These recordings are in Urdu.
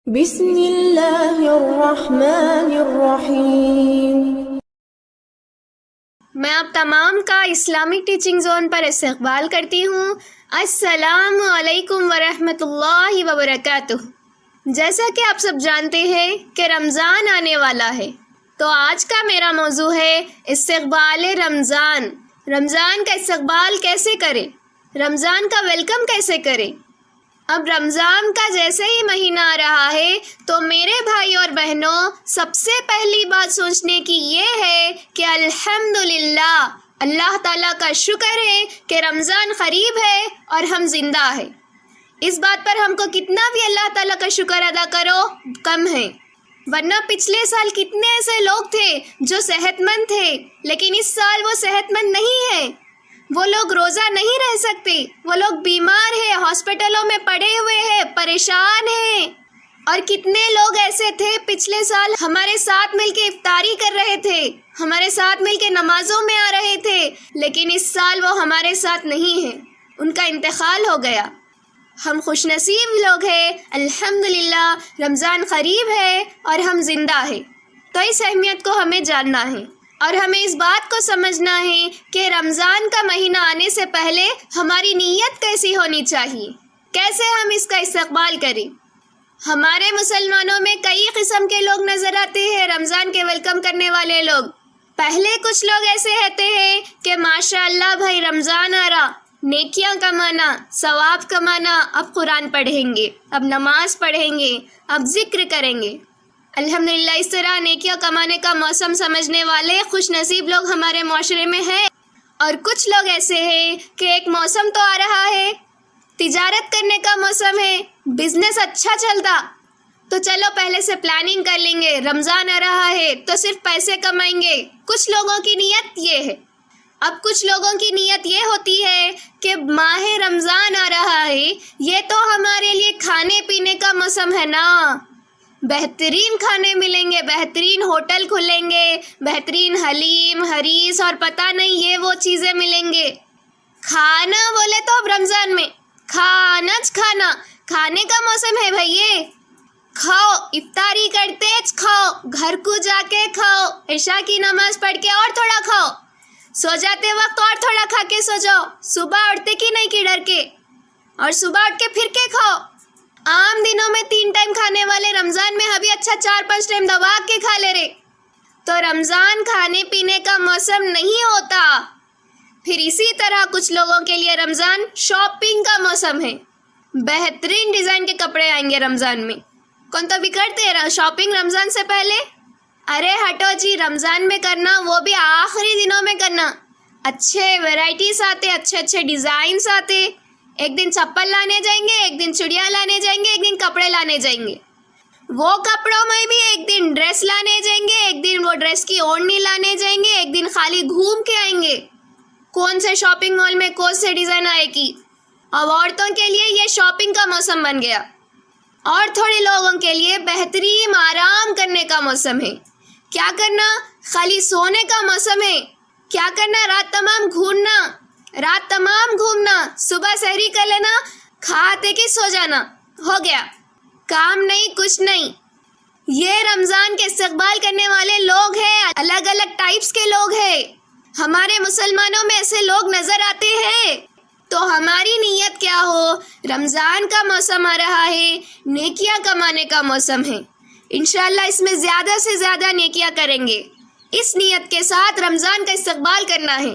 بسم اللہ الرحمن الرحیم۔ میں آپ تمام کا اسلامک ٹیچنگ زون پر استقبال کرتی ہوں۔ السلام علیکم ورحمۃ اللہ وبرکاتہ۔ جیسا کہ آپ سب جانتے ہیں کہ رمضان آنے والا ہے، تو آج کا میرا موضوع ہے استقبال رمضان۔ رمضان کا استقبال کیسے کریں، رمضان کا ویلکم کیسے کریں۔ اب رمضان کا جیسے ہی مہینہ آ رہا ہے تو میرے بھائی اور بہنوں، سب سے پہلی بات سوچنے کی یہ ہے کہ الحمدللہ، اللہ تعالیٰ کا شکر ہے کہ رمضان قریب ہے اور ہم زندہ ہیں۔ اس بات پر ہم کو کتنا بھی اللہ تعالیٰ کا شکر ادا کرو کم ہے، ورنہ پچھلے سال کتنے ایسے لوگ تھے جو صحت مند تھے، لیکن اس سال وہ صحت مند نہیں ہیں، وہ لوگ روزہ نہیں رہ سکتے، وہ لوگ بیمار ہیں، ہاسپٹلوں میں پڑے ہوئے ہیں، پریشان ہیں۔ اور کتنے لوگ ایسے تھے پچھلے سال ہمارے ساتھ مل کے افطاری کر رہے تھے، ہمارے ساتھ مل کے نمازوں میں آ رہے تھے، لیکن اس سال وہ ہمارے ساتھ نہیں ہیں، ان کا انتقال ہو گیا۔ ہم خوش نصیب لوگ ہیں، الحمدللہ رمضان قریب ہے اور ہم زندہ ہیں۔ تو اس اہمیت کو ہمیں جاننا ہے اور ہمیں اس بات کو سمجھنا ہے کہ رمضان کا مہینہ آنے سے پہلے ہماری نیت کیسی ہونی چاہیے، کیسے ہم اس کا استقبال کریں۔ ہمارے مسلمانوں میں کئی قسم کے لوگ نظر آتے ہیں، رمضان کے ویلکم کرنے والے لوگ۔ پہلے کچھ لوگ ایسے رہتے ہیں کہ ماشاءاللہ بھائی رمضان آ رہا، نیکیاں کمانا، ثواب کمانا، اب قرآن پڑھیں گے، اب نماز پڑھیں گے، اب ذکر کریں گے۔ الحمدللہ اس طرح نیکیاں کمانے کا موسم سمجھنے والے خوش نصیب لوگ ہمارے معاشرے میں ہیں۔ اور کچھ لوگ ایسے ہیں کہ ایک موسم تو آ رہا ہے، تجارت کرنے کا موسم ہے، بزنس اچھا چلتا، تو چلو پہلے سے پلاننگ کر لیں گے، رمضان آ رہا ہے تو صرف پیسے کمائیں گے۔ کچھ لوگوں کی نیت یہ ہے۔ اب کچھ لوگوں کی نیت یہ ہوتی ہے کہ ماہ رمضان آ رہا ہے، یہ تو ہمارے لیے کھانے پینے کا موسم ہے نا، بہترین کھانے ملیں گے، بہترین ہوٹل کھلیں گے، بہترین حلیم حریص اور پتہ نہیں یہ وہ چیزیں ملیں گے۔ کھانا بولے تو اب رمضان میں کھانا کھانے کا موسم ہے بھائی، یہ کھاؤ، افطاری کرتے کھاؤ، گھر کو جا کے کھاؤ، عشاء کی نماز پڑھ کے اور تھوڑا کھاؤ، سو جاتے وقت اور تھوڑا کھا کے سو جاؤ، صبح اٹھتے کی نہیں کی ڈر کے، اور صبح اٹھ کے پھر کے کھاؤ۔ عام دنوں میں 3 ٹائم کھانے والے رمضان میں ابھی اچھا 4-5 ٹائم دبا کے کھا لے رہے۔ تو رمضان کھانے پینے کا موسم نہیں ہوتا۔ پھر اسی طرح کچھ لوگوں کے لیے رمضان شاپنگ کا موسم ہے، بہترین ڈیزائن کے کپڑے آئیں گے رمضان میں۔ کون تو بھی کرتے ہیں شاپنگ رمضان سے پہلے؟ ارے ہٹو جی، رمضان میں کرنا، وہ بھی آخری دنوں میں کرنا، اچھے ویرائٹیز آتے، اچھے ڈیزائنز آتے۔ ایک دن چپل لانے جائیں گے، ایک دن چڑیا لانے جائیں گے، ایک دن کپڑے لانے جائیں گے۔ وہ کپڑوں میں بھی ایک دن ڈریس لانے جائیں گے، ایک دن وہ ڈریس کی اوڑھنی لانے جائیں گے، ایک دن خالی گھوم کے آئیں گے کون سے شاپنگ مال میں کون سے ڈیزائن آئے گی۔ اب عورتوں کے لیے یہ شاپنگ کا موسم بن گیا، اور تھوڑے لوگوں کے لیے بہترین آرام کرنے کا موسم ہے۔ کیا کرنا؟ خالی سونے کا موسم ہے۔ کیا کرنا؟ رات تمام گھومنا، صبح سحری کر لینا، کھاتے کی سو جانا، ہو گیا، کام نہیں کچھ نہیں۔ یہ رمضان کے استقبال کرنے والے لوگ ہیں، الگ الگ ٹائپس کے لوگ ہیں۔ ہمارے مسلمانوں میں ایسے لوگ نظر آتے ہیں۔ تو ہماری نیت کیا ہو، رمضان کا موسم آ رہا ہے، نیکیاں کمانے کا موسم ہے، انشاءاللہ اس میں زیادہ سے زیادہ نیکیاں کریں گے۔ اس نیت کے ساتھ رمضان کا استقبال کرنا ہے۔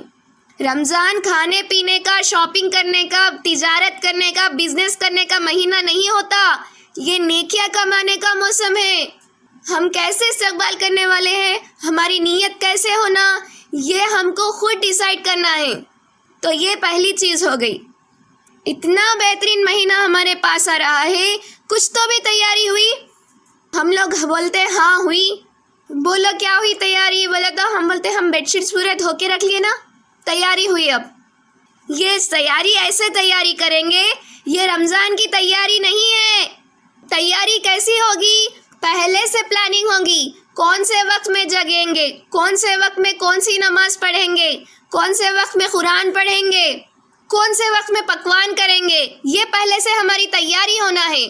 رمضان کھانے پینے کا، شاپنگ کرنے کا، تجارت کرنے کا، بزنس کرنے کا مہینہ نہیں ہوتا، یہ نیکیاں کمانے کا موسم ہے۔ ہم کیسے استقبال کرنے والے ہیں، ہماری نیت کیسے ہونا، یہ ہم کو خود ڈیسائیڈ کرنا ہے۔ تو یہ پہلی چیز ہو گئی۔ اتنا بہترین مہینہ ہمارے پاس آ رہا ہے، کچھ تو بھی تیاری ہوئی؟ ہم لوگ بولتے ہاں ہوئی، بولو کیا ہوئی تیاری؟ بولے تو ہم بولتے ہم بیڈ شیٹس پورے دھو کے رکھ لیے نا، تیاری ہوئی۔ اب یہ تیاری ایسے تیاری کریں گے، یہ رمضان کی تیاری نہیں ہے۔ تیاری کیسی ہوگی؟ پہلے سے پلاننگ ہوگی، کون سے وقت میں جگیں گے، کون سے وقت میں کون سی نماز پڑھیں گے، کون سے وقت میں قرآن پڑھیں گے، کون سے وقت میں پکوان کریں گے، یہ پہلے سے ہماری تیاری ہونا ہے۔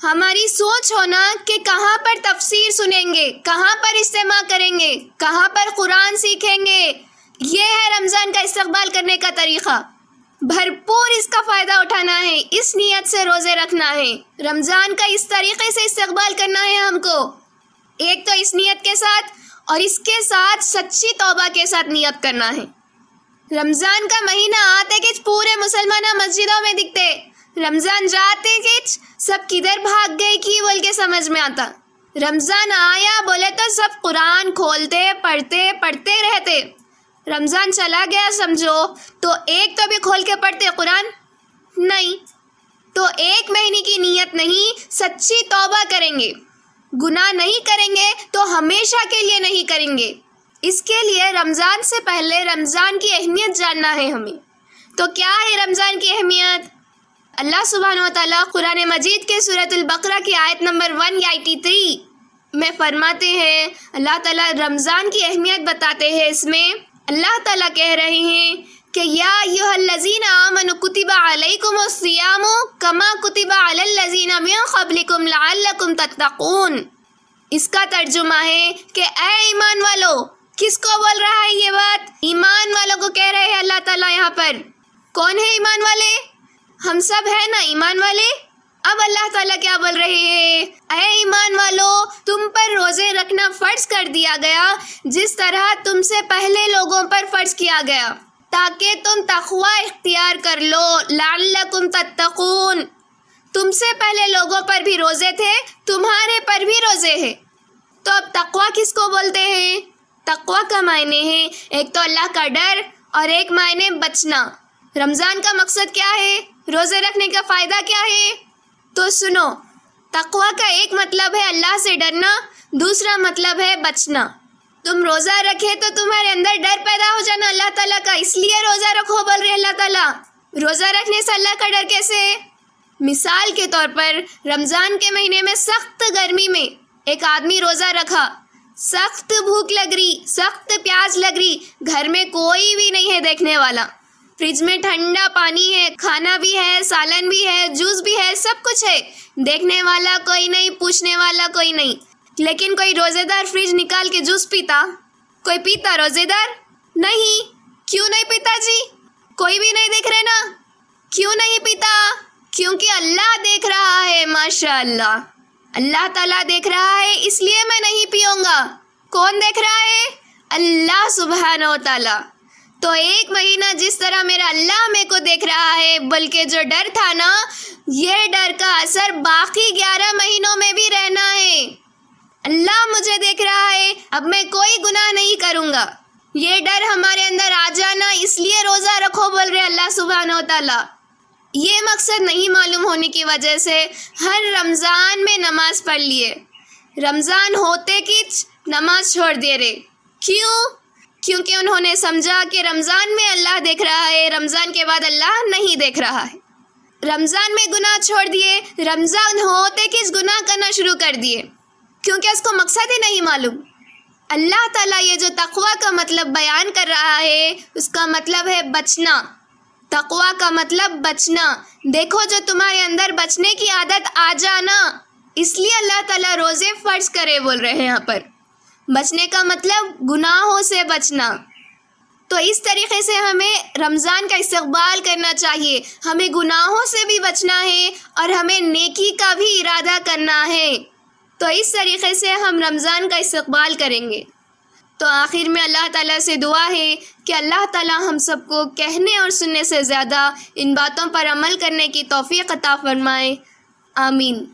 ہماری سوچ ہونا کہ کہاں پر تفسیر سنیں گے، کہاں پر استماع کریں گے، کہاں پر قرآن سیکھیں گے. یہ ہے رمضان کا استقبال کرنے کا طریقہ. بھرپور اس کا فائدہ اٹھانا ہے، اس نیت سے روزے رکھنا ہے. رمضان کا اس طریقے سے استقبال کرنا ہے ہم کو. ایک تو اس نیت کے ساتھ، اور اس کے ساتھ سچی توبہ کے ساتھ نیت کرنا ہے. رمضان کا مہینہ آتے کہ پورے مسلمان مسجدوں میں دکھتے، رمضان جاتے کہ سب کدھر بھاگ گئے کی بول کے سمجھ میں آتا. رمضان آیا بولے تو سب قرآن کھولتے پڑھتے رہتے. رمضان چلا گیا سمجھو تو ایک تو بھی کھول کے پڑھتے قرآن نہیں. تو ایک مہینے کی نیت نہیں، سچی توبہ کریں گے. گناہ نہیں کریں گے تو ہمیشہ کے لیے نہیں کریں گے. اس کے لیے رمضان سے پہلے رمضان کی اہمیت جاننا ہے ہمیں. تو کیا ہے رمضان کی اہمیت؟ اللہ سبحانہ و تعالیٰ قرآن مجید کے سورۃ البقرہ کی آیت نمبر 183 میں فرماتے ہیں، اللہ تعالیٰ رمضان کی اہمیت بتاتے ہیں. اس میں اللہ تعالیٰ کہہ رہے ہیں کہ یا ایھا الذین آمنوا کتب علیکم الصیام کما کتب علی الذین من قبلکم لعلکم تتقون. اس کا ترجمہ ہے کہ اے ایمان والو. کس کو بول رہا ہے یہ بات؟ ایمان والوں کو کہہ رہے ہیں اللہ تعالیٰ یہاں پر. کون ہے ایمان والے؟ ہم سب ہیں نا ایمان والے. اب اللہ تعالیٰ کیا بول رہے ہیں؟ اے ایمان والو، تم پر روزے رکھنا فرض کر دیا گیا جس طرح تم سے پہلے لوگوں پر فرض کیا گیا، تاکہ تم تقوی اختیار کر لو. لعلکم تتقون. تم سے پہلے لوگوں پر بھی روزے تھے، تمہارے پر بھی روزے ہیں. تو اب تقوی کس کو بولتے ہیں؟ تقوی کا معنی ہے ایک تو اللہ کا ڈر اور ایک معنی بچنا. رمضان کا مقصد کیا ہے؟ روزے رکھنے کا فائدہ کیا ہے؟ تو سنو، تقوی کا ایک مطلب ہے اللہ سے ڈرنا، دوسرا مطلب ہے بچنا. تم روزہ رکھے تو تمہارے اندر ڈر پیدا ہو جانا اللہ تعالیٰ کا، اس لیے روزہ رکھو بول رہے اللہ تعالیٰ. روزہ رکھنے سے اللہ کا ڈر کیسے؟ مثال کے طور پر رمضان کے مہینے میں سخت گرمی میں ایک آدمی روزہ رکھا، سخت بھوک لگ رہی، سخت پیاس لگ رہی، گھر میں کوئی بھی نہیں ہے دیکھنے والا، فریج میں ٹھنڈا پانی ہے، کھانا بھی ہے، سالن بھی ہے، جوس بھی ہے، سب کچھ ہے، دیکھنے والا کوئی نہیں، پوچھنے والا کوئی نہیں. لیکن کوئی روزے دار فریج نکال کے جوس پیتا؟ کوئی پیتا روزے دار؟ نہیں. کیوں نہیں پیتا جی؟ کوئی بھی نہیں دیکھ رہے نا. کیوں نہیں پیتا؟ کیونکہ اللہ دیکھ رہا ہے. ماشاء اللہ، اللہ تعالیٰ دیکھ رہا ہے، اس لیے میں نہیں پیوں گا. کون دیکھ رہا ہے؟ اللہ سبحانہ و تعالیٰ. تو ایک مہینہ جس طرح میرا اللہ میرے کو دیکھ رہا ہے، بلکہ جو ڈر تھا نا، یہ ڈر کا اثر باقی 11 مہینوں میں بھی رہنا ہے. اللہ مجھے دیکھ رہا ہے، اب میں کوئی گناہ نہیں کروں گا. یہ ڈر ہمارے اندر آ جانا، اس لیے روزہ رکھو بول رہے اللہ سبحانہ و تعالیٰ. یہ مقصد نہیں معلوم ہونے کی وجہ سے ہر رمضان میں نماز پڑھ لیے، رمضان ہوتے کی نماز چھوڑ دے رہے. کیوں؟ کیونکہ انہوں نے سمجھا کہ رمضان میں اللہ دیکھ رہا ہے، رمضان کے بعد اللہ نہیں دیکھ رہا ہے. رمضان میں گناہ چھوڑ دیے، رمضان ہوتے کس گناہ کرنا شروع کر دیے، کیونکہ اس کو مقصد ہی نہیں معلوم. اللہ تعالیٰ یہ جو تقوی کا مطلب بیان کر رہا ہے، اس کا مطلب ہے بچنا. تقوی کا مطلب بچنا. دیکھو جو تمہارے اندر بچنے کی عادت آ جانا، اس لیے اللہ تعالیٰ روزے فرض کرے بول رہے ہیں یہاں پر. بچنے کا مطلب گناہوں سے بچنا. تو اس طریقے سے ہمیں رمضان کا استقبال کرنا چاہیے. ہمیں گناہوں سے بھی بچنا ہے اور ہمیں نیکی کا بھی ارادہ کرنا ہے. تو اس طریقے سے ہم رمضان کا استقبال کریں گے. تو آخر میں اللہ تعالیٰ سے دعا ہے کہ اللہ تعالیٰ ہم سب کو کہنے اور سننے سے زیادہ ان باتوں پر عمل کرنے کی توفیق عطا فرمائے. آمین.